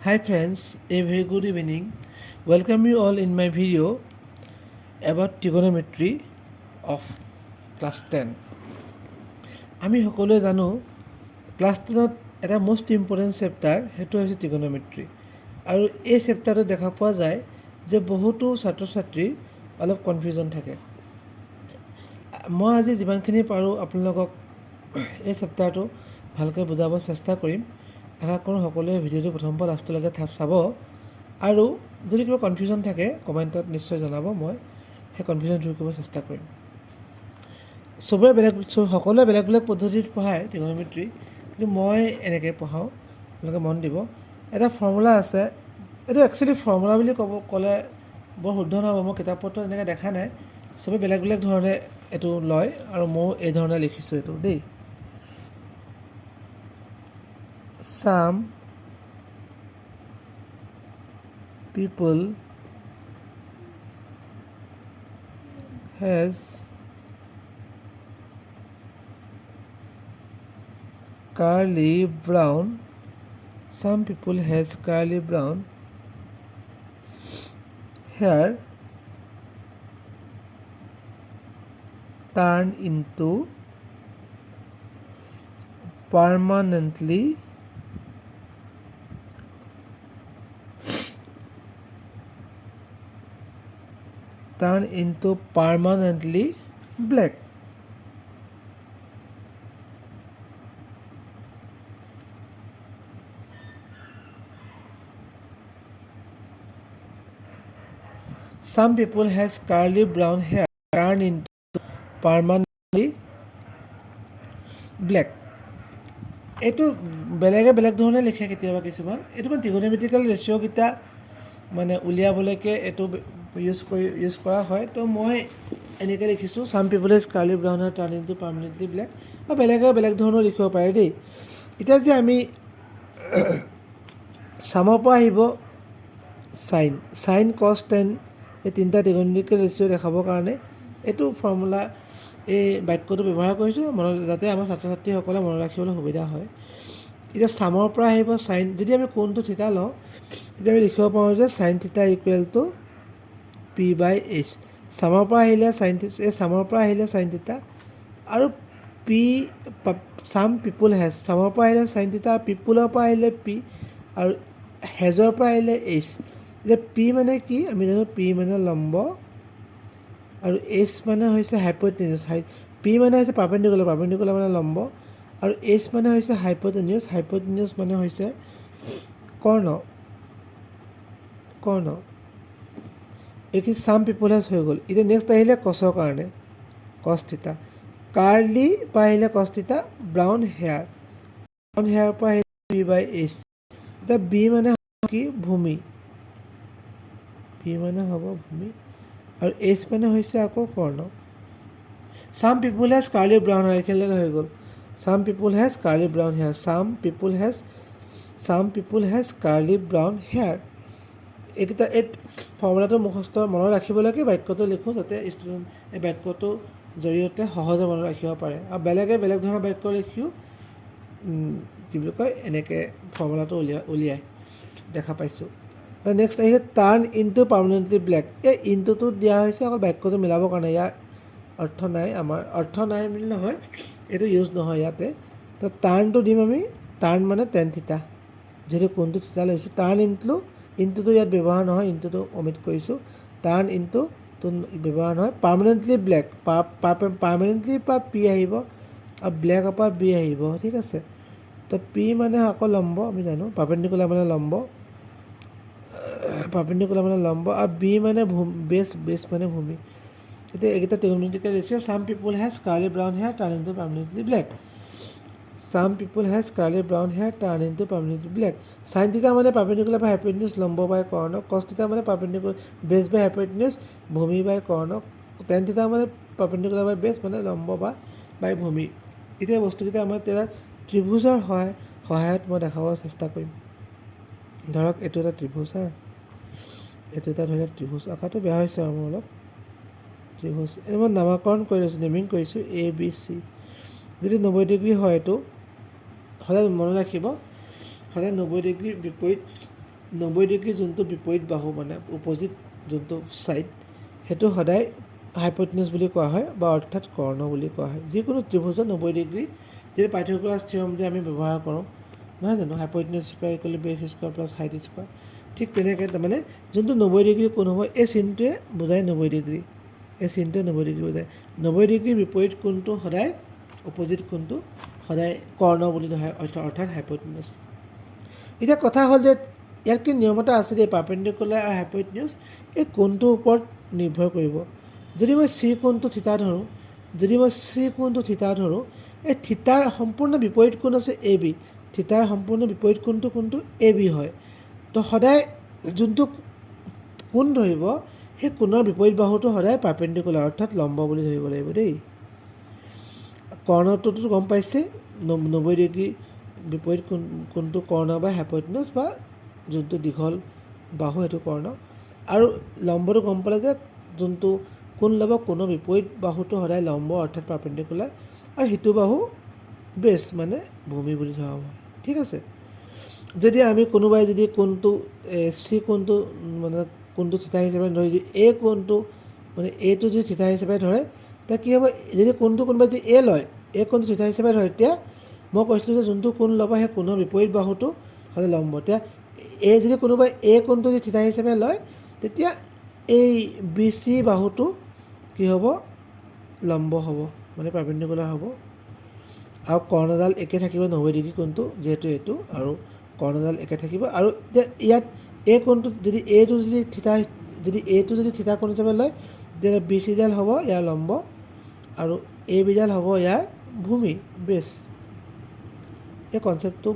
Hi friends, a very good evening. Welcome you all in my video about trigonometry of class 10. আমি সকলোৱে জানো class 10ত এটা most important chapter সেইটো হৈছে trigonometry আৰু এই চেপ্টাৰটো দেখা পোৱা যায় যে বহুতো ছাত্ৰ ছাত্ৰীৰ অলপ কনফিউজন থাকে মই আজি যিমানখিনি পাৰোঁ আপোনালোকক এই চেপ্টাৰটো ভালকৈ বুজাব চেষ্টা কৰিম আশা কৰোঁ সকলোৱে ভিডিঅ'টো প্ৰথমৰ পৰা লাষ্টলৈকে চাব আৰু যদি কিবা কনফিউজন থাকে কমেণ্টত নিশ্চয় জনাব মই সেই কনফিউজন দূৰ কৰিব চেষ্টা কৰিম সকলোৱে বেলেগ বেলেগ পদ্ধতিত পঢ়ায় trigonometry কিন্তু মই এনেকৈ পঢ়াওঁ আপোনালোকে মন দিব এটা ফৰ্মুলা আছে এইটো একচুৱেলি ফৰ্মুলা বুলি ক'লে বৰ শুদ্ধ নহ'ব মই কিতাপ পত্ৰ এনেকৈ দেখা নাই চবেই বেলেগ বেলেগ ধৰণে এইটো লয় আৰু ময়ো এই ধৰণে লিখিছোঁ এইটো দেই Some people has curly brown hair turn into permanently black. Some people has curly brown hair turn into permanently black. এইটো বেলেগে বেলেগ ধৰণে লিখে কেতিয়াবা কিছুমান এইটো মানে trigonometrical ৰেচিঅ'কেইটা মানে উলিয়াবলৈকে এইটো ইউজ কৰা হয় তো মই এনেকৈ লিখিছোঁ some people has curly brown hair turn into permanently black আৰু বেলেগে বেলেগ ধৰণৰ লিখিব পাৰে দেই এতিয়া যে আমি চামৰ পৰা আহিব চাইন কছ টেন এই তিনিটা trigonometrical ৰেচিঅ' দেখাবৰ কাৰণে এইটো ফৰ্মুলা এই বাক্যটো ব্যৱহাৰ কৰিছোঁ যাতে আমাৰ ছাত্ৰ ছাত্ৰীসকলে মনত ৰাখিবলৈ সুবিধা হয় এতিয়া চামৰ পৰা আহিব চাইন যদি আমি কোণটো থিতা লওঁ তেতিয়া আমি লিখিব পাৰোঁ যে sign theta equal to p/h চামৰ পৰা আহিলে চাইন থিতা আৰু পি চাম পিপুল হেজ চামৰ পৰা আহিলে চাইন থিতা পিপুলৰ পৰা আহিলে পি আৰু হেজৰ পৰা আহিলে এইচ এতিয়া পি মানে কি আমি জানো পি মানে লম্ব আৰু এইচ মানে হৈছে হাইপ'টেনিউছ পি মানে হৈছে পাৰ্পেণ্ডিকুলাৰ মানে লম্ব আৰু এইচ মানে হৈছে হাইপ'টেনিউছ মানে হৈছে কৰ্ণ এইখিনি চাম পিপুল হেজ হৈ গ'ল এতিয়া নেক্সট আহিলে কছৰ কাৰণে কছ থিতা কাৰ্লি পৰা আহিলে কছ থিতা ব্ৰাউন হেয়াৰ পৰা আহিলে p/h এতিয়া বি মানে কি ভূমি আৰু এইচ মানে হৈছে আকৌ কৰ্ণ চাম people has curly brown hair এইখিনিলৈকে হৈ গ'ল চাম people has curly brown hair এইকেইটা এই ফৰ্মুলাটো মুখস্থ মনত ৰাখিবলৈকে বাক্যটো লিখোঁ যাতে ষ্টুডেণ্ট এই বাক্যটোৰ জৰিয়তে সহজে মনত ৰাখিব পাৰে আৰু বেলেগে বেলেগ ধৰণৰ বাক্য লিখিও কি বুলি কয় এনেকৈ ফৰ্মুলাটো উলিয়াই দেখা পাইছোঁ নেক্সট আহিছে টাৰ্ণ ইনটু পাৰ্মানেণ্টলি ব্লেক এই ইনটুটো দিয়া হৈছে অকল বাক্যটো মিলাবৰ কাৰণে ইয়াৰ অৰ্থ নাই বুলি নহয় এইটো ইউজ নহয় ইয়াতে তো টাৰ্ণটো দিম আমি টাৰ্ণ মানে টেন থিতা যিহেতু কোনটো থিতা লৈছোঁ টাৰ্ণ ইনটুটো ইয়াত ব্যৱহাৰ নহয় ইনটুটো অমিট কৰিছোঁ টাৰ্ণ ইনটুটো ব্যৱহাৰ নহয় পাৰ্মানেণ্টলি ব্লেক পাৰ্মানেণ্টলিৰ পৰা পি আহিব আৰু ব্লেকৰ পৰা বি আহিব ঠিক আছে তো পি মানে আকৌ লম্ব আমি জানো পাৰ্পেণ্ডিকুলাৰ মানে লম্ব আৰু বি মানে বেছ মানে ভূমি এতিয়া এইকেইটা trigonometrical ratio' some people has curly brown hair turn into permanently black sine theta মানে পাৰ্পেণ্ডিকুলাৰ বাই হাইপ'টেনিউছ লম্ব বাই কৰ্ণ কছ থিতা মানে পাৰ্পেণ্ডিকুলাৰ বেছ বাই হাইপ'টেনিউছ ভূমি বাই কৰ্ণ টেন থিতা মানে পাৰ্পেণ্ডিকুলাৰ বাই বেছ মানে লম্ব বাই ভূমি এতিয়া বস্তুকেইটা আমাৰ এতিয়া ত্ৰিভুজৰ সহায়ত মই দেখাব চেষ্টা কৰিম ধৰক এইটো এটা ত্ৰিভুজ এইটো এটা ধৰি লওক ত্ৰিভুজ আকাৰটো বেয়া হৈছে আৰু মোৰ অলপ ত্ৰিভুজ এই মই নামাকৰণ কৰি লৈছোঁ নেমিং কৰিছোঁ ABC যদি 90 ডিগ্ৰী হয় এইটো সদায় মনত ৰাখিব সদায় 90 ডিগ্ৰীৰ বিপৰীত 90 ডিগ্ৰী যোনটো বিপৰীত বাহু মানে অপজিট যোনটো ছাইড সেইটো সদায় হাইপ'টেনিউছ বুলি কোৱা হয় বা অৰ্থাৎ কৰ্ণ বুলি কোৱা হয় যিকোনো ত্ৰিভুজৰ 90 ডিগ্ৰী যদি পাইথাগোৰাছ থিয়ৰম যে আমি ব্যৱহাৰ কৰোঁ নহয় জানো হাইপ'টেনিউছ square equal to base square plus height square ঠিক তেনেকৈ তাৰমানে যোনটো 90 ডিগ্ৰী কোণ হ'ব এই চিনটোৱে বুজায় 90 ডিগ্ৰী এই চিনটোৱে 90 ডিগ্ৰী বুজায় 90 ডিগ্ৰীৰ বিপৰীত কোণটো সদায় অপজিট কোণটো সদায় কৰ্ণ বুলি ধৰা হয় অৰ্থাৎ হাইপ'টেনিউছ এতিয়া কথা হ'ল যে ইয়াত কি নিয়ম এটা আছে যে পাৰ্পেণ্ডিকুলাৰ আৰু হাইপ'টেনিউছ এই কোণটোৰ ওপৰত নিৰ্ভৰ কৰিব যদি মই চি কোণটো থিতা ধৰোঁ যদি মই চি কোণটো থিতা ধৰোঁ এই থিতাৰ সম্পূৰ্ণ বিপৰীত কোণ আছে এ বি থিতাৰ সম্পূৰ্ণ বিপৰীত কোণটো কোনটো এ বি হয় তো সদায় যোনটো কোণ ধৰিব সেই কোণৰ বিপৰীত বাহুটো সদায় পাৰ্পেণ্ডিকুলাৰ অৰ্থাৎ লম্ব বুলি ধৰিব লাগিব দেই কৰ্ণটোতো গম পাইছে 90 ডিগ্ৰী বিপৰীত কোণটো কৰ্ণ বা হাইপ'টেনিউছ বা যোনটো দীঘল বাহু সেইটো কৰ্ণ আৰু লম্বটো গম পালে যে যোনটো কোণ ল'ব কোণৰ বিপৰীত বাহুটো সদায় লম্ব অৰ্থাৎ পাৰ্পেণ্ডিকুলাৰ আৰু সিটো বাহু বেছ মানে ভূমি বুলি ধৰা হ'ব ঠিক আছে যদি আমি কোনোবাই যদি কোণটো চি কোণটো মানে কোণটো থিতা হিচাপে ধৰি যদি এ কোণটো মানে এইটো যদি থিতা হিচাপে ধৰে তেতিয়া কি হ'ব যদি কোণটো কোনোবাই যদি এ লয় এই কোণটো থিতা হিচাপে ধৰে তেতিয়া মই কৈছিলোঁ যে যোনটো কোণ ল'ব সেই কোণৰ বিপৰীত বাহুটো সদায় লম্ব এতিয়া এই যদি কোনোবাই এ কোণটো যদি থিতা হিচাপে লয় তেতিয়া এই বি চি বাহুটো কি হ'ব লম্ব হ'ব মানে পাৰ্পেণ্ডিকুলাৰ হ'ব আৰু কৰ্ণডাল একে থাকিব 90 ডিগ্ৰী কোণটো যিহেতু এইটো আৰু কৰ্ণডাল একে থাকিব আৰু ইয়াত এই কোণটো যদি এইটো যদি থিতা কোণ হিচাপে লয় তেতিয়া বি চিডাল হ'ব ইয়াৰ লম্ব আৰু এ বিডাল হ'ব ইয়াৰ ভূমি বেছ এই কনচেপ্টটো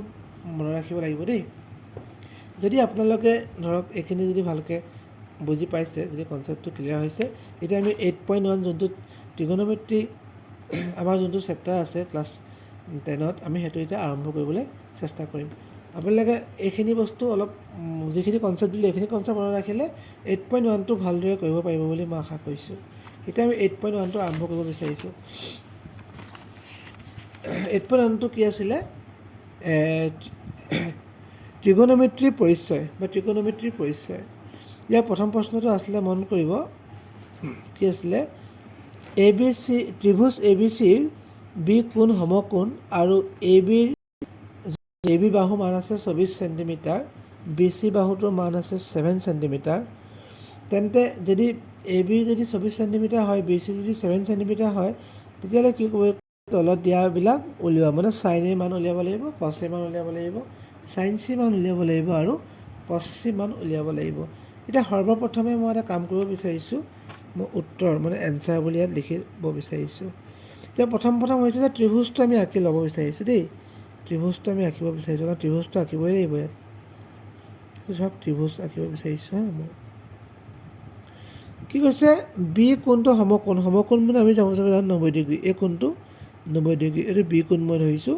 মনত ৰাখিব লাগিব দেই যদি আপোনালোকে ধৰক এইখিনি যদি ভালকৈ বুজি পাইছে যদি কনচেপ্টটো ক্লিয়াৰ হৈছে এতিয়া আমি 8.1 যোনটো ট্ৰিগন'মেট্ৰি আমাৰ যোনটো চেপ্টাৰ আছে ক্লাছ 10ত আমি সেইটো এতিয়া আৰম্ভ কৰিবলৈ চেষ্টা কৰিম আপোনালোকে এইখিনি বস্তু অলপ যিখিনি কনচেপ্ট দিলে এইখিনি কনচেপ্ট মনত ৰাখিলে 8.1টো ভালদৰে কৰিব পাৰিব বুলি মই আশা কৰিছোঁ এতিয়া আমি 8.1টো আৰম্ভ কৰিব বিচাৰিছোঁ 8.1টো কি আছিলে ট্ৰিগন'মেট্ৰি পৰিচয় বা ট্ৰিগন'মেট্ৰিৰ পৰিচয় ইয়াৰ প্ৰথম প্ৰশ্নটো আছিলে মন কৰিব কি আছিলে A B C ত্ৰিভুজ A B চিৰ বি কোণ সমকোণ আৰু এ বি বাহু মান আছে 24 চেণ্টিমিটাৰ বি চি বাহুটোৰ মান আছে 7 চেণ্টিমিটাৰ তেন্তে যদি এ বি যদি 24 চেণ্টিমিটাৰ হয় বি চি যদি 7 চেণ্টিমিটাৰ হয় তেতিয়াহ'লে কি কৰিব তলত দিয়াবিলাক উলিওৱা মানে চাইন এ মান উলিয়াব লাগিব কছ এ মান উলিয়াব লাগিব চাইন চি মান উলিয়াব লাগিব আৰু কছ চি মান উলিয়াব লাগিব এতিয়া সৰ্বপ্ৰথমে মই এটা কাম কৰিব বিচাৰিছোঁ মই উত্তৰ মানে এনচাৰ বুলি ইয়াত লিখিব বিচাৰিছোঁ এতিয়া প্ৰথম হৈছে যে ত্ৰিভুজটো আমি আঁকি ল'ব বিচাৰিছোঁ দেই ত্ৰিভুজটো আমি আঁকিব বিচাৰিছোঁ কাৰণ ত্ৰিভুজটো আঁকিবই লাগিব ইয়াত ধৰক ত্ৰিভুজ আঁকিব বিচাৰিছোঁ হা মই কি কৈছে বি কোণটো সমকোণ মানে আমি জানো 90 ডিগ্ৰী এই কোণটো 90 ডিগ্ৰী এইটো বি কোণ মই ধৰিছোঁ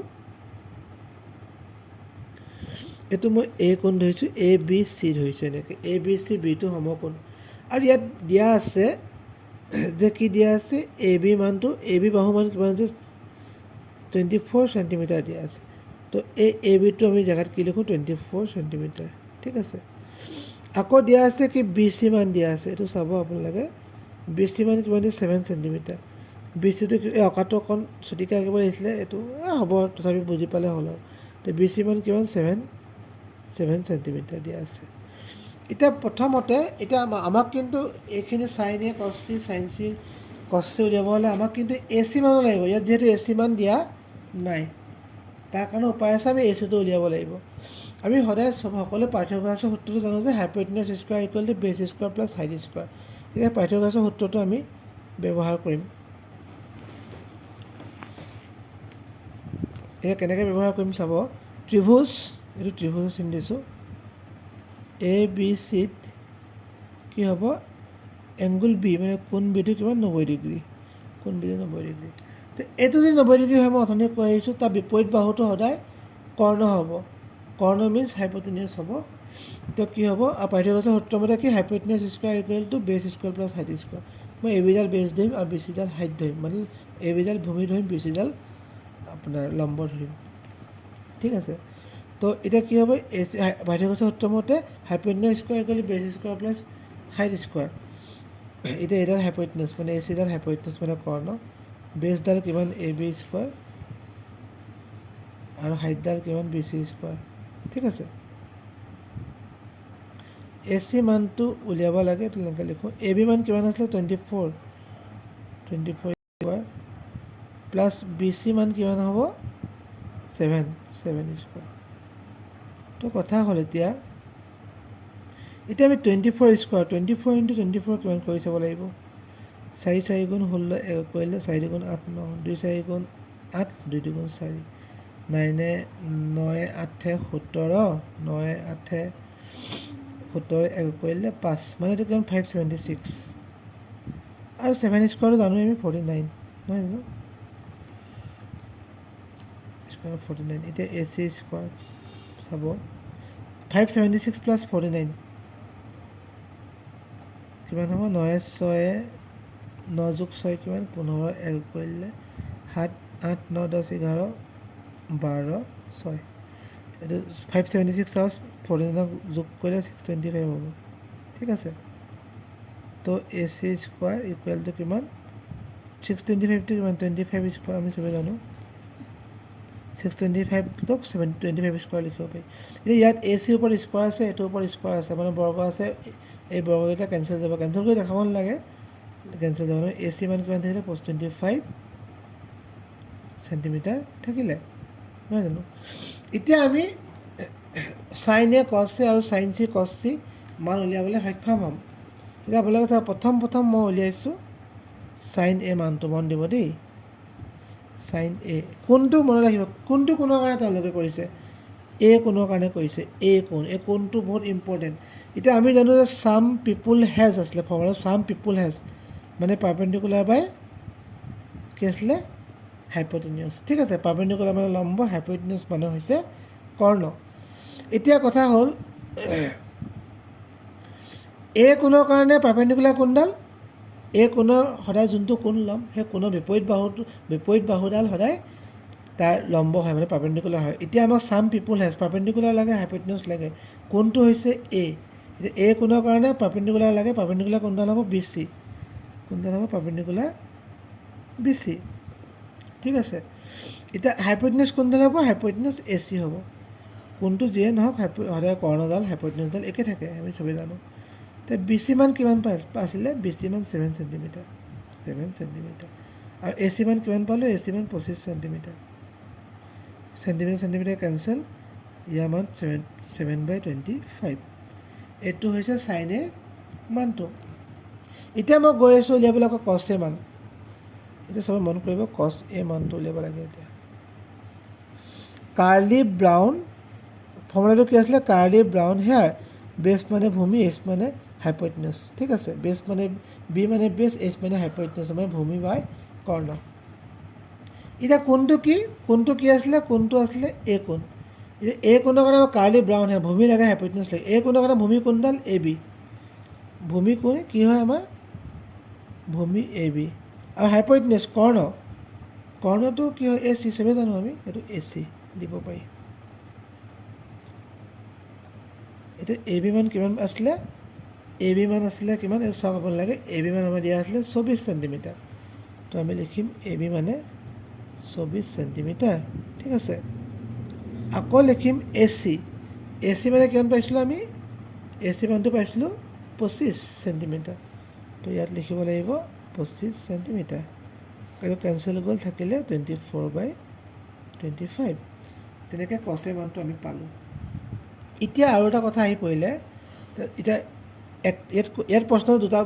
এইটো মই এ কোণ ধৰিছোঁ এ বি চি ধৰিছোঁ এনেকৈ এ বি চি বিটো সমকোণ আৰু ইয়াত দিয়া আছে যে কি দিয়া আছে এ বি মানটো এ বি বাহু মান কিমান আছে 24 চেণ্টিমিটাৰ দিয়া আছে তো এই এ বিটো আমি জেগাত কি লিখোঁ 24 চেণ্টিমিটাৰ ঠিক আছে আকৌ দিয়া আছে কি বি চি মান দিয়া আছে এইটো চাব আপোনালোকে বি চি মান কিমান দিয়ে 7 চেণ্টিমিটাৰ বি চিটো এই অঁকাটো অকণ চুটিকৈ আঁকিব লাগিছিলে এইটো হ'ব তথাপি বুজি পালে হ'ল আৰু তো বি চি মান কিমান 7 চেণ্টিমিটাৰ দিয়া আছে এতিয়া প্ৰথমতে এতিয়া আমাক কিন্তু এইখিনি চাইন এ কছ চি চাইন চি কছ চি উলিয়াব হ'লে আমাক কিন্তু এ চি মানো লাগিব ইয়াত যিহেতু এ চি মান দিয়া নাই তাৰ কাৰণে উপায় আছে আমি এ চিটো উলিয়াব লাগিব আমি সদায় সকলোৱে পাইথাগোৰাছৰ সূত্ৰটো জানো যে হাইপ'টেনিউছ square equal to base square plus height square এতিয়া পাইথাগোৰাছৰ সূত্ৰটো আমি ব্যৱহাৰ কৰিম এতিয়া কেনেকৈ ব্যৱহাৰ কৰিম চাব ত্ৰিভুজ এইটো ত্ৰিভুজৰ চিন দিছোঁ এ বি চিত কি হ'ব এংগুল বি মানে কোণ বিটো কিমান 90 ডিগ্ৰী কোণ বিটো 90 ডিগ্ৰী তো এইটো যদি 90 ডিগ্ৰী হয় মই অথনি কৈ আহিছোঁ তাৰ বিপৰীত বাহুটো সদায় কৰ্ণ হ'ব কৰ্ণ মিনছ হাইপ'টেনিউছ হ'ব তো কি হ'ব আৰু পাইথাগোৰাছৰ সূত্ৰমতে কি হাইপ'টেনিউছ square equal to base square plus height square মই এ বিডাল বেছ ধৰিম আৰু বি চিডাল হাইট ধৰিম মানে এ বিডাল ভূমি ধৰিম বি চিডাল আপোনাৰ লম্ব ধৰিম ঠিক আছে তো এতিয়া কি হ'ব এ চি পাইথাগোৰাছৰ সূত্ৰ মতে হাইপ'টেনিউছ স্কোৱাৰ ইকুৱেল বেছ স্কোৱাৰ প্লাছ হাইট স্কোৱাৰ। এতিয়া এইডাল হাইপ'টেনিউছ মানে এ চিডাল হাইপ'টেনিউছ মানে কৰ্ণ, বেছডাল কিমান এ বি স্কোৱাৰ আৰু হাইটডাল কিমান বি চি স্কোৱাৰ। ঠিক আছে, এ চি মানটো উলিয়াব লাগে, এইটো এনেকৈ লিখোঁ। এ বি মান কিমান আছিলে 24 স্কোৱাৰ প্লাছ বি চি মান কিমান হ'ব 7 স্কোৱাৰ। তো কথা হ'ল এতিয়া আমি 24 স্কোৱাৰ 24 ইণ্টু 24 কিমান কৰি চাব লাগিব। 4 4 গুণ 16 কৰিলে 4 দুগুণ 8 9 2 4 গুণ 8 2 দুগুণ 4 9 9 8 17 9 8 17 কৰিলে 5 মানে এইটো কিমান 576 আৰু 7 স্কোৱাৰটো জানো আমি 49 নহয় জানো, স্কোৱাৰ 49। এতিয়া এ চি স্কোৱাৰ চাব 576 প্লাছ 49 কিমান হ'ব 9 6 9 যোগ 6 কিমান 15 1 কৰিলে 7 8 9 10 11 12 6 এইটো 576 প্লাছ 49 যোগ কৰিলে 625 হ'ব। ঠিক আছে, তো এ চি স্কোৱাৰ ইকুৱেল টু কিমান 625টো কিমান 25 স্কোৱাৰ আমি চবেই জানো, 625টোক 725 স্কোৱাৰ লিখিব পাৰি। এতিয়া ইয়াত এ চিৰ ওপৰত স্কোৱাৰ আছে, এইটোৰ ওপৰত স্কোৱাৰ আছে, মানে বৰ্গ আছে, এই বৰ্গকেইটা কেঞ্চেল যাব, কেঞ্চেল কৰি দেখাব নালাগে, কেঞ্চেল যাব নহয়। এ চি মান কিমান থাকিলে 25 চেণ্টিমিটাৰ থাকিলে নহয় জানো। এতিয়া আমি চাইন এ কছ এ আৰু চাইন চি কছ চি মান উলিয়াবলৈ সক্ষম হ'ম। এতিয়া আপোনালোকে প্ৰথম মই উলিয়াইছোঁ চাইন এ মানটো, মন দিব দেই। চাইন এ কোনটো মনত ৰাখিব, কোনটো কোণৰ কাৰণে তেওঁলোকে কৰিছে, এ কোণৰ কাৰণে কৰিছে, এই কোণটো বহুত ইম্পৰ্টেণ্ট। এতিয়া আমি জানো যে ছাম পিপুল হেজ আছিলে ফৰ্মুলা, ছাম পিপুল হেজ মানে পাৰপেণ্ডিকুলাৰ বাই কি আছিলে হাইপ'টেনিউছ। ঠিক আছে, পাৰপেণ্ডিকুলাৰ মানে লম্ব, হাইপ'টেনিউছ মানে হৈছে কৰ্ণ। এতিয়া কথা হ'ল এ কোণৰ কাৰণে পাৰপেণ্ডিকুলাৰ কোণডাল, এ কোণৰ সদায় যোনটো কোণ ল'ম সেই কোণৰ বিপৰীত বাহুডাল সদায় তাৰ লম্ব হয়, মানে পাৰপেণ্ডিকুলাৰ হয়। এতিয়া আমাক ছাম পিপুল হেজ পাৰপেণ্ডিকুলাৰ লাগে, হাইপ'টেনিউছ লাগে, কোণটো হৈছে এ। এতিয়া এ কোণৰ কাৰণে পাৰপেণ্ডিকুলাৰ লাগে, পাৰপেণ্ডিকুলাৰ কোণডাল হ'ব বি চি, কোণডাল হ'ব পাৰপেণ্ডিকুলাৰ বি চি। ঠিক আছে, এতিয়া হাইপ'টেনিউছ কোণডাল হ'ব, হাইপ'টেনিউছ এ চি হ'ব। কোণটো যিয়ে নহওক সদায় কৰ্ণডাল হাইপ'টেনিউছডাল একে থাকে, আমি চবেই জানো। এতিয়া বি চি মান কিমান আছিলে, বি চি মান 7 চেণ্টিমিটাৰ আৰু এ চি মান কিমান পালোঁ, এ চি মান 25 চেণ্টিমিটাৰ। চেণ্টিমিটাৰ কেঞ্চেল, ইয়াৰ মান 7/25। এইটো হৈছে চাইন এৰ মানটো। এতিয়া মই গৈ আছোঁ উলিয়াবলৈ আকৌ কছ এ মান। এতিয়া চবে মন কৰিব কছ এ মানটো উলিয়াব লাগে। এতিয়া কাৰ্লি ব্ৰাউন ফৰ্মুলাটো কি আছিলে, কাৰ্লি ব্ৰাউন হেয়াৰ, বেছ মানে ভূমি, এইচ মানে হাইপ'টেনিউছ। ঠিক আছে, বেছ মানে বি মানে বেছ, এইচ মানে হাইপ'টেনিউছ, মানে ভূমি বাই কৰ্ণ। এতিয়া কোনটো কি আছিলে, কোনটো আছিলে এ কোণ। এতিয়া এ কোণৰ কাৰণে আমাৰ কাৰ্লি ব্ৰাউন হেয়াৰ, ভূমি লাগে হাইপ'টেনিউছ লাগে। এ কোণৰ কাৰণে ভূমি কোণডাল এ বি, ভূমি কোণ কি হয় আমাৰ ভূমি এ বি, আৰু হাইপ'টেনিউছ কৰ্ণটো কি হয় এ চি, চবেই জানো আমি এইটো এ চি দিব পাৰি। এতিয়া এ বি মান কিমান আছিলে, এ বি মান আছিলে কিমান চাওক আপোনালোকে, এ বি মান আমাৰ দিয়া আছিলে 24 চেণ্টিমিটাৰ। তো আমি লিখিম এ বি মানে 24 চেণ্টিমিটাৰ। ঠিক আছে, আকৌ লিখিম এ চি মানে কিমান পাইছিলোঁ আমি, এ চি মানটো পাইছিলোঁ 25 চেণ্টিমিটাৰ। তো ইয়াত লিখিব লাগিব 25 চেণ্টিমিটাৰ। এইটো কেঞ্চেল গ'ল, থাকিলে 24/25। তেনেকৈ কছ এ মানটো আমি পালোঁ। এতিয়া আৰু এটা কথা আহি পৰিলে, এতিয়া ইয়াত প্ৰশ্ন দুটা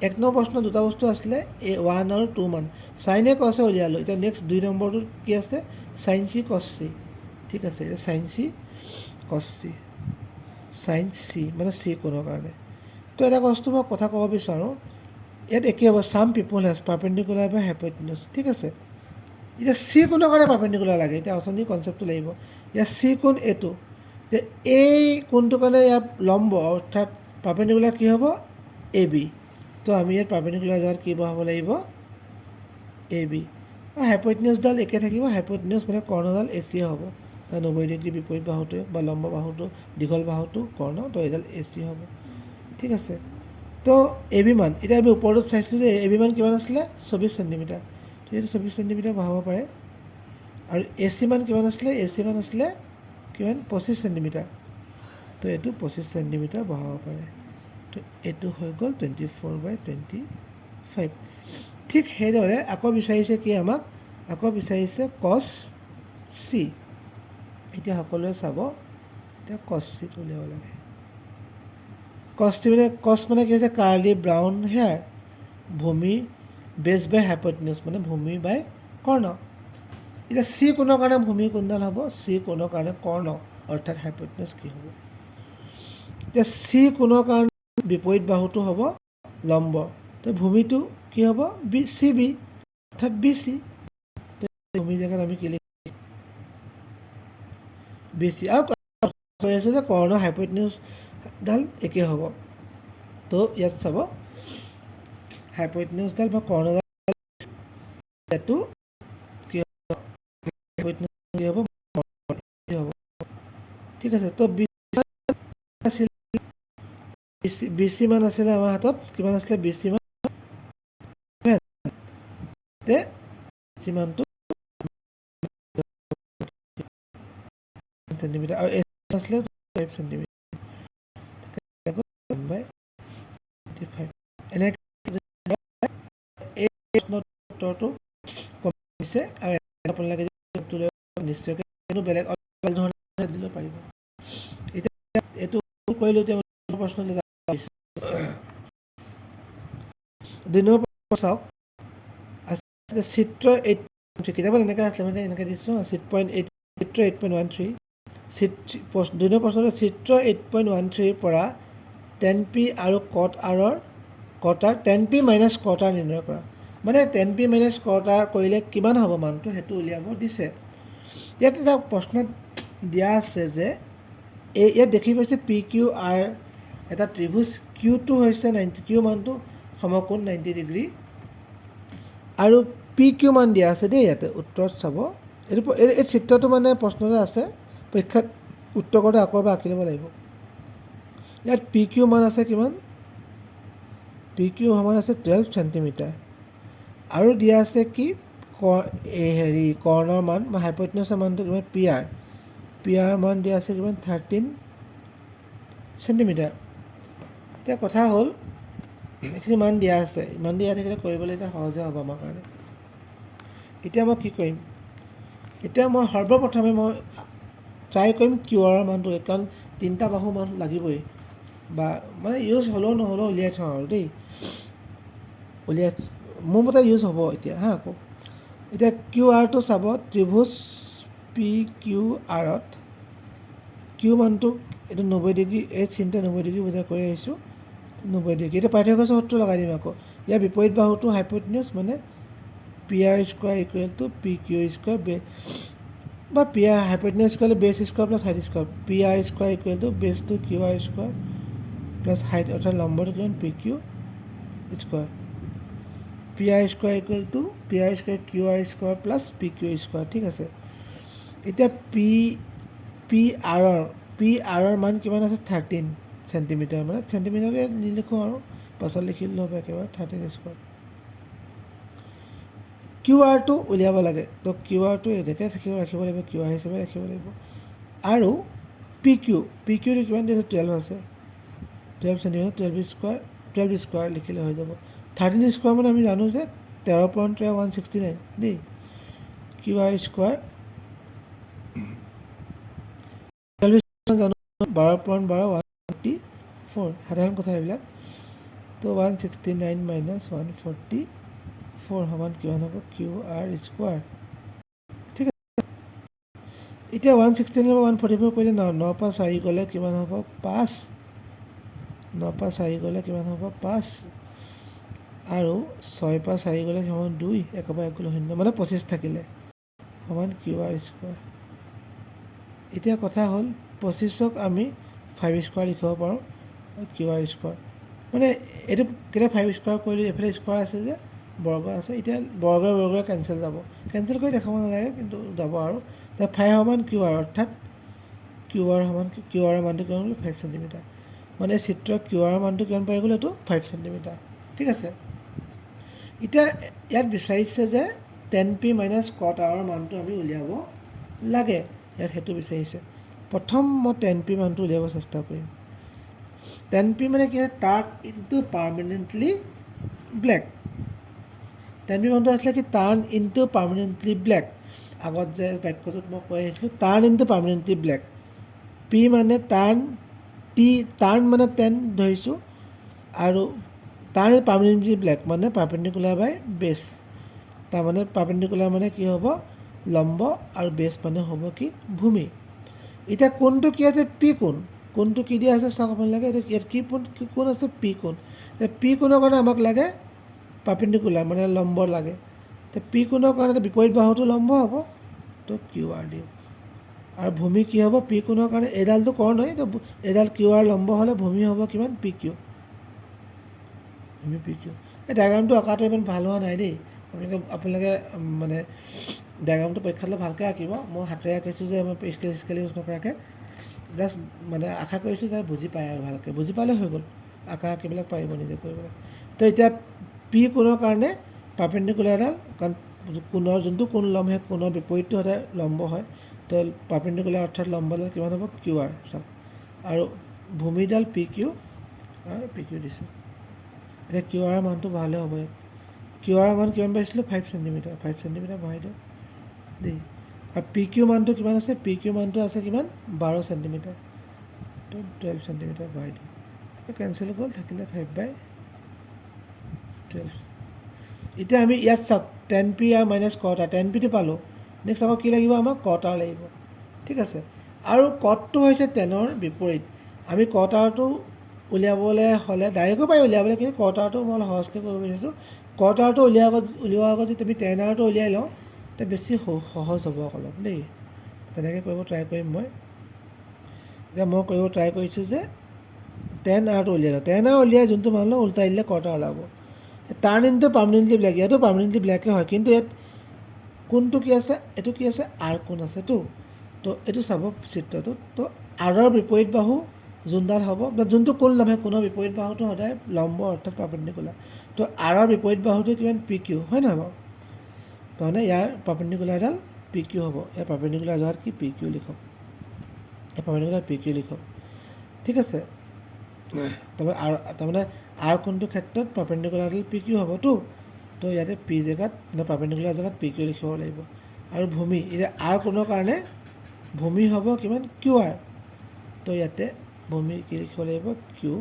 1 নম্বৰ প্ৰশ্ন দুটা বস্তু আছিলে, 1 আৰু 2 মান। চাইনে কছে উলিয়ালোঁ। এতিয়া নেক্সট 2 নম্বৰটো কি আছে, চাইন চি কছ চি। ঠিক আছে, এতিয়া চাইন চি কছ চি, চাইন চি মানে চি কোণৰ কাৰণে। তো এটা বস্তু মই কথা ক'ব বিচাৰোঁ, ইয়াত একেই হ'ব, ছাম পিপুল হেজ পাৰপেণ্ডিকুলাৰ বাই হাইপ'টেনিউছ। ঠিক আছে, এতিয়া চি কোণৰ কাৰণে পাৰপেণ্ডিকুলাৰ লাগে, এতিয়া অথনি কনচেপ্টটো লাগিব। এতিয়া চি কোণ এইটো, যে এই কোণটোৰ কাৰণে ইয়াৰ লম্ব অৰ্থাৎ পাৰপেণ্ডিকুলাৰ কি হ'ব এ বি। তো আমি ইয়াত পাৰপেণ্ডিকুলাৰ জেগাত কি বহাব লাগিব এ বি, আৰু হাইপ'টেনিউছডাল একে থাকিব, হাইপ'টেনিউছ মানে কৰ্ণডাল এ চিয়ে হ'ব। তাৰ 90 ডিগ্ৰী বিপৰীত বাহুটো বা লম্ব বাহুটো দীঘল বাহুটো কৰ্ণ, তো এইডাল AC হ'ব। ঠিক আছে, তো AB মান এতিয়া আমি ওপৰটোত চাইছিলোঁ যে AB মান কিমান আছিলে 24 চেণ্টিমিটাৰ, তো এইটো 24 চেণ্টিমিটাৰ বহাব পাৰে। আৰু AC মান কিমান আছিলে, AC মান আছিলে কিমান 25 চেণ্টিমিটাৰ, তো এইটো 25 চেণ্টিমিটাৰ বহাব পাৰে। তো এইটো হৈ গ'ল 24/25। ঠিক সেইদৰে আকৌ বিচাৰিছে কি আমাক, আকৌ বিচাৰিছে cos C। এতিয়া সকলোৱে চাব, এতিয়া cos C টো উলিয়াব লাগে। cos C মানে cos মানে কি হৈছে কাৰ্লি ব্ৰাউন হেয়াৰ, ভূমি বেছ বাই হাইপ'টেনিউছ মানে ভূমি বাই কৰ্ণ। এতিয়া C কোণৰ কাৰণে ভূমি কোনডাল হ'ব, C কোণৰ কাৰণে কৰ্ণ অৰ্থাৎ হাইপ'টেনিউছ কি হ'ব। এতিয়া C কোণৰ কাৰণে বিপৰীত বাহুটো হ'ব লম্ব, তো ভূমিটো কি হ'ব CB অৰ্থাৎ BC। ভূমি জেগাত আমি কি লিখিম BC। আৰু কৈ আছোঁ যে কৰ্ণ হাইপ'টেনিউছডাল একে হ'ব, তো ইয়াত চাব হাইপ'টেনিউছডাল বা কৰ্ণডাল ইয়াতো কি হ'ব, ঠিক আছে। তো BC মান আছিলে আমাৰ হাতত, কিমান আছিলে BC মান, সিমানটো চেণ্টিমিটাৰ আৰু আছিলে 5 চেণ্টিমিটাৰ, 1/25। এনেকৈ এই উত্তৰটো কমিছে আৰু আপোনালোকে নিশ্চয়কৈ বেলেগ ধৰণে দিলেও পাৰিব। এতিয়া এইটো কৰিলোঁ, এতিয়া প্ৰশ্ন 2 নম্বৰ চাওক, চিত্ৰ 8 কিতাপত এনেকৈ আছিলে, মানে এনেকৈ দিছোঁ চিত্ৰ 8.13 2 নম্বৰ প্ৰশ্নটো চিত্ৰ 8.13 পৰা tan P আৰু cot R tan P minus cot R নিৰ্ণয় কৰা। মানে tan P minus cot R কৰিলে কিমান হ'ব মানটো, সেইটো উলিয়াব দিছে। ইয়াত এটা প্ৰশ্নত দিয়া আছে যে ইয়াত দেখি পাইছে PQ R এটা ত্ৰিভুজ, Q2 হৈছে 90, Q মানটো সমকোণ 90 ডিগ্ৰী, আৰু PQ মান দিয়া আছে দেই। ইয়াতে উত্তৰত চাব, এই চিত্ৰটো মানে প্ৰশ্নতে আছে, পৰীক্ষাত উত্তৰ কৰোঁতে আকৌ এবাৰ আঁকি ল'ব লাগিব। ইয়াত PQ মান আছে কিমান, PQ সমান আছে 12 চেণ্টিমিটাৰ, আৰু দিয়া আছে কি কৰ্ণৰ মান বা হাইপ'টেনিউছৰ মানটো কিমান PR মান দিয়া আছে কিমান 13 চেণ্টিমিটাৰ। এতিয়া কথা হ'ল এইখিনি মান দিয়া আছে, ইমান দিয়া থাকিলে কৰিবলৈ এতিয়া সহজে হ'ব আমাৰ কাৰণে। এতিয়া মই কি কৰিম, এতিয়া মই সৰ্বপ্ৰথমে মই ট্ৰাই কৰিম QR মানটো, কাৰণ 3টা বাহু মান লাগিবই, বা মানে ইউজ হ'লেও নহ'লেও উলিয়াই থওঁ আৰু দেই, মোৰ মতে ইউজ হ'ব এতিয়া আকৌ। এতিয়া QRটো চাব, ত্ৰিভুজ PQRত Q মানটো এইটো 90 ডিগ্ৰী, এই চিনটো 90 ডিগ্ৰী বুজাই কৰি আহিছোঁ, 90 ডিগ্ৰী। এতিয়া পাৰ্থক্য সূত্ৰ লগাই দিম আকৌ, ইয়াৰ বিপৰীত বাহুটো হাইপ'টেনিউছ মানে PR square equal to PQ square বা PR hypotenuse equal to base square plus height square, PR square equal to base to QR square plus height অৰ্থাৎ লম্বটো কিমান PQ square, PR square equal to PR square QR square plus PQ square. ঠিক আছে, এতিয়া PRৰ মান কিমান আছে 13 centimetre, মানে চেণ্টিমিটাৰতে নিলিখোঁ আৰু পাছত লিখিলেও হ'ব একেবাৰে 13 স্কোৱাৰ। QRটো উলিয়াব লাগে, তো QRটো এনেকৈ ৰাখিব লাগিব, QR হিচাপে ৰাখিব লাগিব। আৰু PQটো কিমান দিছে 12 আছে, 12 চেণ্টিমিটাৰ, 12 স্কোৱাৰ লিখিলে হৈ যাব। 13 স্কোৱাৰ মানে আমি জানো যে 13.13 169 দেই, QR স্কোৱাৰ 12 জানো 12.12 144, সাধাৰণ কথা এইবিলাক। তো 169 মাইনাছ 144 সমান কিমান হ'ব QR স্কোৱাৰ। ঠিক আছে, এতিয়া 169 144 কৰিলে 9 পৰা 4 গ'লে কিমান হ'ব 5, 9 পৰা 4 গ'লে কিমান হ'ব 5, আৰু 6 পৰা 4 গ'লে সমান 2, 1 পৰা 1 গ'লে 0, মানে 25 থাকিলে সমান QR স্কোৱাৰ। এতিয়া কথা হ'ল 25ক আমি 5 স্কোৱাৰ লিখিব পাৰোঁ, QR স্কোৱাৰ মানে এইটো কেতিয়া 5 স্কোৱাৰ কৰিলোঁ, এইফালে স্কোৱাৰ আছে যে বৰ্গ আছে এতিয়া বৰ্গৰে কেঞ্চেল যাব কেঞ্চেল কৰি দেখাব নালাগে কিন্তু যাব আৰু এতিয়া 5 সমান কিউ আৰ অৰ্থাৎ কিউ আৰ মানটো কিমান হ'ল 5 চেণ্টিমিটাৰ মানে চিত্ৰৰ কিউ আৰৰ মানটো কিমান পাই গ'ল এইটো 5 চেণ্টিমিটাৰ ঠিক আছে এতিয়া ইয়াত বিচাৰিছে যে 10p মাইনাছ কট আৰৰ মানটো আমি উলিয়াব লাগে ইয়াত সেইটো বিচাৰিছে প্ৰথম মই 10p মানটো উলিয়াব চেষ্টা কৰিম 10p মানে কি টাৰ্ক ইনটু পাৰ্মানেণ্টলি ব্লেক 10p মানটো আছিলে কি টাৰ্ণ ইনটু পাৰ্মানেণ্টলি ব্লেক আগত যে বাক্যটোত মই কৈ আহিছিলোঁ টাৰ্ণ ইনটু পাৰ্মানেণ্টলি ব্লেক পি মানে টাৰ্ণ মানে 10 ধৰিছোঁ আৰু টাৰ্ণ পাৰ্মানেণ্টলি ব্লেক মানে পাৰ্পেণ্ডিকুলাৰ বাই বেছ তাৰমানে পাৰ্পেণ্ডিকুলাৰ মানে কি হ'ব লম্ব আৰু বেছ মানে হ'ব কি ভূমি এতিয়া কোনটো কি আছে পি কোনটো কি দিয়া আছে চাওক আপোনালোকে এইটো ইয়াত কি কোন আছে পি কোণ এতিয়া পি কোণৰ কাৰণে আমাক লাগে পাৰ্পেণ্ডিকুলাৰ মানে লম্ব লাগে এতিয়া পি কোণৰ কাৰণে বিপৰীত বাহুটো লম্ব হ'ব তো কিউ আৰ দিওঁ আৰু ভূমি কি হ'ব পি কোণৰ কাৰণে এইডালটো কৰ্ণ হয় এইডাল কিউ আৰ লম্ব হ'লে ভূমি হ'ব কিমান পি কিউ ভূমি পি কিউ এই ডায়েগ্ৰামটো অঁকাটো ইমান ভাল হোৱা নাই দেই আপোনালোকে মানে ডায়েগ্ৰামটো পৰীক্ষাত ভালকৈ আঁকিব মই হাতেৰে আঁকিছোঁ যে মই স্কেল ইউজ নকৰাকৈ জাষ্ট মানে আশা কৰিছোঁ যে বুজি পায় আৰু ভালকৈ বুজি পালে হৈ গ'ল আঁকিবিলাক পাৰিব নিজে কৰিবলৈ তো এতিয়া পি কোণৰ কাৰণে পাৰ্পেণ্ডিকুলাৰডাল কাৰণ কোণৰ যোনটো কোণ ল'ম সেই কোণৰ বিপৰীতটো সদায় লম্ব হয় তো পাৰ্পেণ্ডিকুলাৰ অৰ্থাৎ লম্বডাল কিমান হ'ব কিউ আৰ চাওক আৰু ভূমিডাল পি কিউ আৰু পি কিউ দিছোঁ এতিয়া কিউ আৰৰ মানটো ভালে হ'ব ইয়াত কিউ আৰৰ মান কিমান পাইছিলোঁ 5 চেণ্টিমিটাৰ বহাই দিওঁ দেই আৰু পি কিউ মানটো কিমান আছে পি কিউ মানটো আছে কিমান 12 চেণ্টিমিটাৰ তো 12 চেণ্টিমিটাৰ বহাই দিওঁ কেঞ্চেল গ'ল থাকিলে 5/12 এতিয়া আমি ইয়াত চাওক 10p আৰু মাইনাছ কট আৰ 10pটো পালোঁ নেক্সট আকৌ কি লাগিব আমাক কট আৰ লাগিব ঠিক আছে আৰু কটটো হৈছে 10ৰ বিপৰীত আমি কট আৰটো উলিয়াবলৈ হ'লে ডাইৰেক্টো পাৰি উলিয়াবলৈ কিন্তু কট আৰটো মই অলপ সহজকৈ কৰিব বিচাৰিছোঁ কট আৰটো উলিওৱাৰ আগত যদি আমি 10 আৰটো উলিয়াই লওঁ তেতিয়া বেছি সহজ হ'ব অলপ দেই তেনেকৈ কৰিব ট্ৰাই কৰিম মই এতিয়া মই কৰিব ট্ৰাই কৰিছোঁ যে 10 আৰটো উলিয়াই লওঁ 10 আৰ উলিয়াই যোনটো মান লওঁ উল্টাই দিলে কট আৰ ওলাব টাৰ্ণ ইনটু পাৰ্মানেণ্টলি ব্লেক ইয়াতো পাৰ্মানেণ্টলি ব্লেকে হয় কিন্তু ইয়াত কোনটো কি আছে এইটো কি আছে আৰ কোণ আছেতো তো এইটো চাব চিত্ৰটোত তো আৰৰ বিপৰীত বাহু যোনডাল হ'ব বা যোনটো কোণ ল'ম সেই কোণৰ বিপৰীত বাহুটো সদায় লম্ব অৰ্থাৎ পাৰ্পেণ্ডিকুলাৰ তো আৰৰ বিপৰীত বাহুটো কিমান পি কিউ হয় নহয় বাৰু তাৰমানে ইয়াৰ পাৰ্পেণ্ডিকুলাৰডাল পি কিউ হ'ব ইয়াৰ পাৰ্পেণ্ডিকুলাৰ জেগাত কি পি কিউ লিখক এই পাৰ্পেণ্ডিকুলাৰ পি কিউ লিখক ঠিক আছে তাৰমানে আৰ কোণটোৰ ক্ষেত্ৰত পাৰ্পেণ্ডিকুলাৰডাল পি কিউ হ'বতো তো ইয়াতে পি জেগাত মানে পাৰ্পেণ্ডিকুলাৰ জেগাত পি কিউ লিখিব লাগিব আৰু ভূমি এতিয়া আৰ কোণৰ কাৰণে ভূমি হ'ব কিমান কিউ আৰ তো ইয়াতে ভূমি কি লিখিব লাগিব কিউ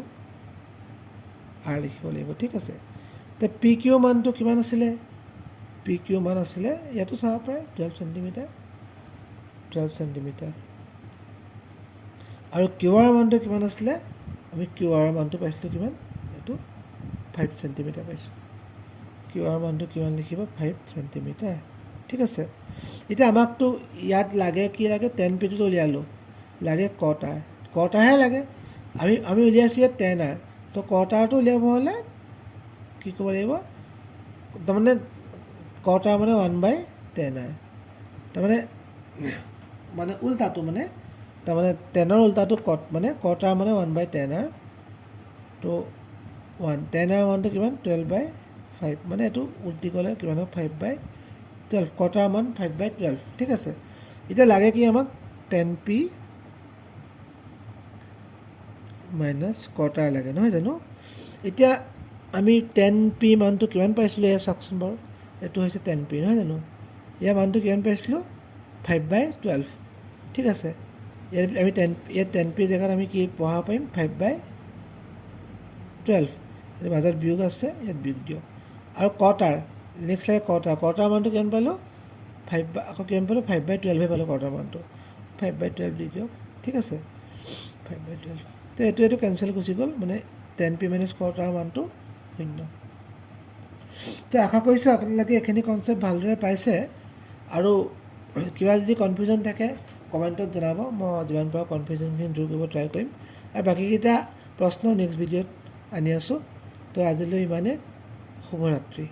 আৰ লিখিব লাগিব ঠিক আছে তো পি কিউ মানটো কিমান আছিলে পি কিউ মান আছিলে ইয়াতো চাব পাৰে 12 চেণ্টিমিটাৰ আৰু কিউ আৰ মানটো কিমান আছিলে আমি কিউ আৰ মানটো পাইছিলোঁ কিমান এইটো 5 চেণ্টিমিটাৰ পাইছোঁ কিউ আৰ মানটো কিমান লিখিব 5 চেণ্টিমিটাৰ ঠিক আছে এতিয়া আমাকতো ইয়াত লাগে কি লাগে 10pটো উলিয়ালোঁ লাগে কট আৰহে লাগে আমি উলিয়াইছোঁ ইয়াত 10 আৰ তো কট আৰটো উলিয়াব হ'লে কি কৰিব লাগিব তাৰমানে কট আৰ মানে 1/10 আৰ তাৰমানে উল্টাটো মানে তাৰমানে 10ৰ উল্টাটো কট আৰ মানে 1/10 আৰ তো 10 আৰ মানটো কিমান 12/5 মানে এইটো উল্টি গ'লে কিমান হ'ব 5/12 কট আৰ মান 5/12 ঠিক আছে এতিয়া লাগে কি আমাক 10p মাইনাছ কট আৰ লাগে নহয় জানো এতিয়া আমি 10p মানটো কিমান পাইছিলোঁ এয়া চাওকচোন বাৰু এইটো হৈছে 10p নহয় জানো ইয়াৰ মানটো কিমান পাইছিলোঁ 5/12 ঠিক আছে ইয়াত আমি ইয়াত 10p জেগাত আমি কি পঢ়াব পাৰিম 5/12 এইটো মাজত বিয়োগ আছে ইয়াত বিয়োগ দিয়ক আৰু কট আৰ নেক্সট লাগে কট আৰ মানটো কিমান পালোঁ 5 আকৌ কিমান পালোঁ 5/12হে পালোঁ কট আৰ মানটো 5/12 দি দিয়ক ঠিক আছে 5/12 তো এইটো কেঞ্চেল গুচি গ'ল মানে 10p মাইনাছ কট আৰ মানটো 0 তো আশা কৰিছোঁ আপোনালোকে এইখিনি কনচেপ্ট ভালদৰে পাইছে আৰু কিবা যদি কনফিউজন থাকে কমেণ্টত জনাব মই যিমান পাৰোঁ কনফিউজনখিনি দূৰ কৰিব ট্ৰাই কৰিম আৰু বাকীকেইটা প্ৰশ্ন নেক্সট ভিডিঅ'ত আনি আছোঁ তো আজিলৈ ইমানে শুভৰাত্ৰি